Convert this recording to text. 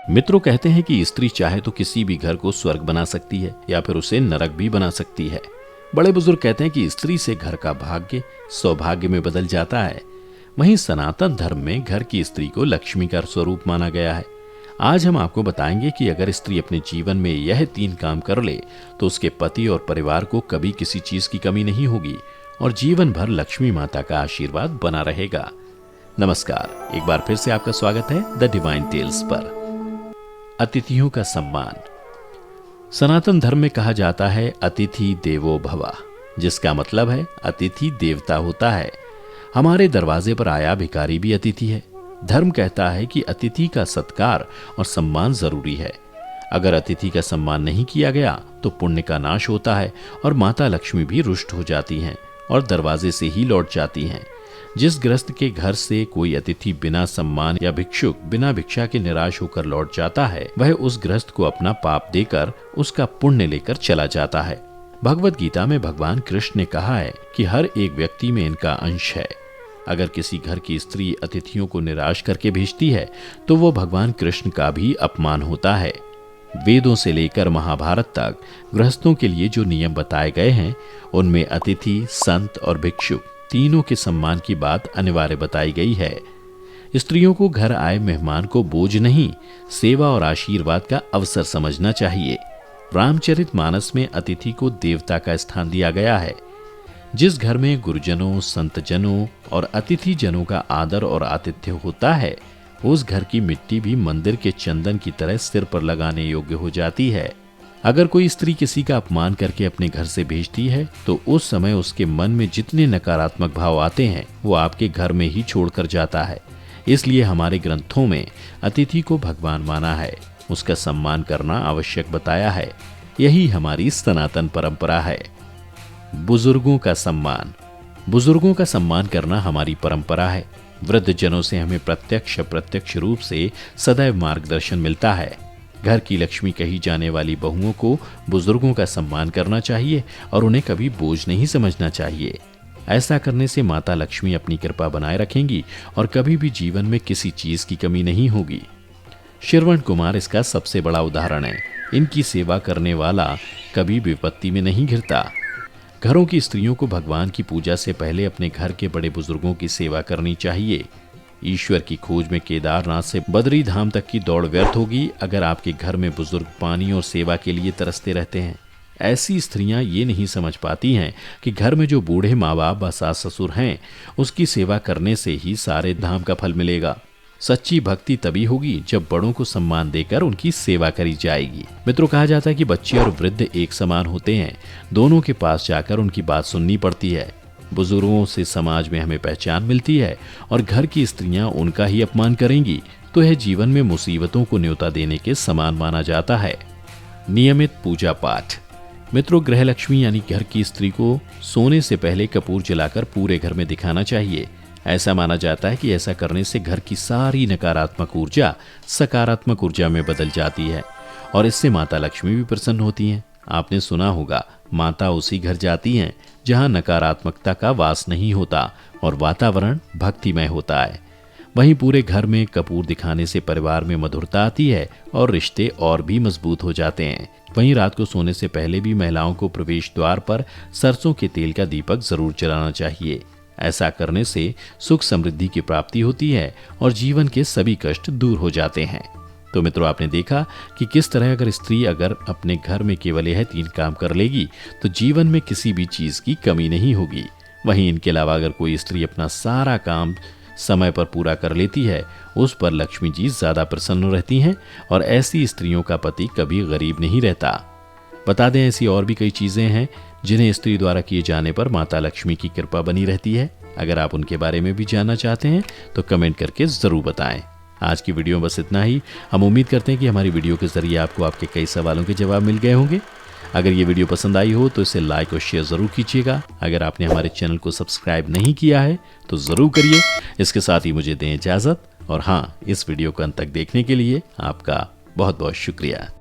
मित्रों कहते हैं कि स्त्री चाहे तो किसी भी घर को स्वर्ग बना सकती है या फिर उसे नरक भी बना सकती है। बड़े बुजुर्ग कहते हैं कि स्त्री से घर का भाग्य सौभाग्य में बदल जाता है। वहीं सनातन धर्म में घर की स्त्री को लक्ष्मी का स्वरूप माना गया है। आज हम आपको बताएंगे कि अगर स्त्री अपने जीवन में यह 3 काम कर ले तो उसके पति और परिवार को कभी किसी चीज की कमी नहीं होगी और जीवन भर लक्ष्मी माता का आशीर्वाद बना रहेगा। नमस्कार, एक बार फिर से आपका स्वागत है द डिवाइन टेल्स पर। अतिथियों का सम्मान। सनातन धर्म में कहा जाता है अतिथि देवो भव, जिसका मतलब है अतिथि देवता होता है। हमारे दरवाजे पर आया भिखारी भी अतिथि है। धर्म कहता है कि अतिथि का सत्कार और सम्मान जरूरी है। अगर अतिथि का सम्मान नहीं किया गया तो पुण्य का नाश होता है और माता लक्ष्मी भी रुष्ट हो जाती हैं और दरवाजे से ही लौट जाती हैं। जिस गृहस्थ के घर से कोई अतिथि बिना सम्मान या भिक्षुक बिना भिक्षा के निराश होकर लौट जाता है, वह उस गृहस्थ को अपना पाप देकर उसका पुण्य लेकर चला जाता है। भगवत गीता में भगवान कृष्ण ने कहा है कि हर एक व्यक्ति में इनका अंश है। अगर किसी घर की स्त्री अतिथियों को निराश करके भेजती है तो वो भगवान कृष्ण का भी अपमान होता है। वेदों से लेकर महाभारत तक गृहस्थों के लिए जो नियम बताए गए हैं उनमें अतिथि, संत और भिक्षुक तीनों के सम्मान की बात अनिवार्य बताई गई है। स्त्रियों को घर आए मेहमान को बोझ नहीं, सेवा और आशीर्वाद का अवसर समझना चाहिए। रामचरितमानस में अतिथि को देवता का स्थान दिया गया है। जिस घर में गुरुजनों, संतजनों और अतिथि जनों का आदर और आतिथ्य होता है, उस घर की मिट्टी भी मंदिर के चंदन की तरह सिर पर लगाने योग्य हो जाती है। अगर कोई स्त्री किसी का अपमान करके अपने घर से भेजती है तो उस समय उसके मन में जितने नकारात्मक भाव आते हैं वो आपके घर में ही छोड़कर जाता है। इसलिए हमारे ग्रंथों में अतिथि को भगवान माना है, उसका सम्मान करना आवश्यक बताया है। यही हमारी सनातन परंपरा है। बुजुर्गों का सम्मान। बुजुर्गों का सम्मान करना हमारी परंपरा है। वृद्ध जनों से हमें प्रत्यक्ष रूप से सदैव मार्गदर्शन मिलता है। घर की लक्ष्मी कही जाने वाली बहुओं को बुजुर्गों का सम्मान करना चाहिए और उन्हें कभी बोझ नहीं समझना चाहिए। ऐसा करने से माता लक्ष्मी अपनी कृपा बनाए रखेंगी और कभी भी जीवन में किसी चीज की कमी नहीं होगी। श्रवण कुमार इसका सबसे बड़ा उदाहरण है। इनकी सेवा करने वाला कभी विपत्ति में नहीं घिरता। घरों की स्त्रियों को भगवान की पूजा से पहले अपने घर के बड़े बुजुर्गों की सेवा करनी चाहिए। ईश्वर की खोज में केदारनाथ से बद्री धाम तक की दौड़ व्यर्थ होगी अगर आपके घर में बुजुर्ग पानी और सेवा के लिए तरसते रहते हैं। ऐसी स्त्रियां ये नहीं समझ पाती हैं कि घर में जो बूढ़े माँ बाप व सास ससुर हैं उसकी सेवा करने से ही सारे धाम का फल मिलेगा। सच्ची भक्ति तभी होगी जब बड़ों को सम्मान देकर उनकी सेवा करी जाएगी। मित्रों, कहा जाता है कि बच्चे और वृद्ध एक समान होते हैं। दोनों के पास जाकर उनकी बात सुननी पड़ती है। बुजुर्गों से समाज में हमें पहचान मिलती है और घर की स्त्रियां उनका ही अपमान करेंगी तो यह जीवन में मुसीबतों को न्योता देने के समान माना जाता है। नियमित पूजा पाठ। मित्रों, गृह लक्ष्मी यानी घर की स्त्री को सोने से पहले कपूर जलाकर पूरे घर में दिखाना चाहिए। ऐसा माना जाता है कि ऐसा करने से घर की सारी नकारात्मक ऊर्जा सकारात्मक ऊर्जा में बदल जाती है और इससे माता लक्ष्मी भी प्रसन्न होती हैं। आपने सुना होगा, माता उसी घर जाती हैं जहां नकारात्मकता का वास नहीं होता और वातावरण भक्तिमय होता है। वहीं पूरे घर में कपूर दिखाने से परिवार में मधुरता आती है और रिश्ते और भी मजबूत हो जाते हैं। वहीं रात को सोने से पहले भी महिलाओं को प्रवेश द्वार पर सरसों के तेल का दीपक जरूर जलाना चाहिए। ऐसा करने से सुख समृद्धि की प्राप्ति होती है और जीवन के सभी कष्ट दूर हो जाते हैं। तो मित्रों, आपने देखा कि किस तरह अगर स्त्री अपने घर में केवल यह 3 काम कर लेगी तो जीवन में किसी भी चीज की कमी नहीं होगी। वहीं इनके अलावा अगर कोई स्त्री अपना सारा काम समय पर पूरा कर लेती है उस पर लक्ष्मी जी ज्यादा प्रसन्न रहती हैं और ऐसी स्त्रियों का पति कभी गरीब नहीं रहता। बता दें, ऐसी और भी कई चीजें हैं जिन्हें स्त्री द्वारा किए जाने पर माता लक्ष्मी की कृपा बनी रहती है। अगर आप उनके बारे में भी जानना चाहते हैं तो कमेंट करके जरूर बताएं। आज की वीडियो में बस इतना ही। हम उम्मीद करते हैं कि हमारी वीडियो के जरिए आपको आपके कई सवालों के जवाब मिल गए होंगे। अगर ये वीडियो पसंद आई हो तो इसे लाइक और शेयर जरूर कीजिएगा। अगर आपने हमारे चैनल को सब्सक्राइब नहीं किया है तो जरूर करिए। इसके साथ ही मुझे दें इजाजत और हाँ, इस वीडियो को अंत तक देखने के लिए आपका बहुत बहुत शुक्रिया।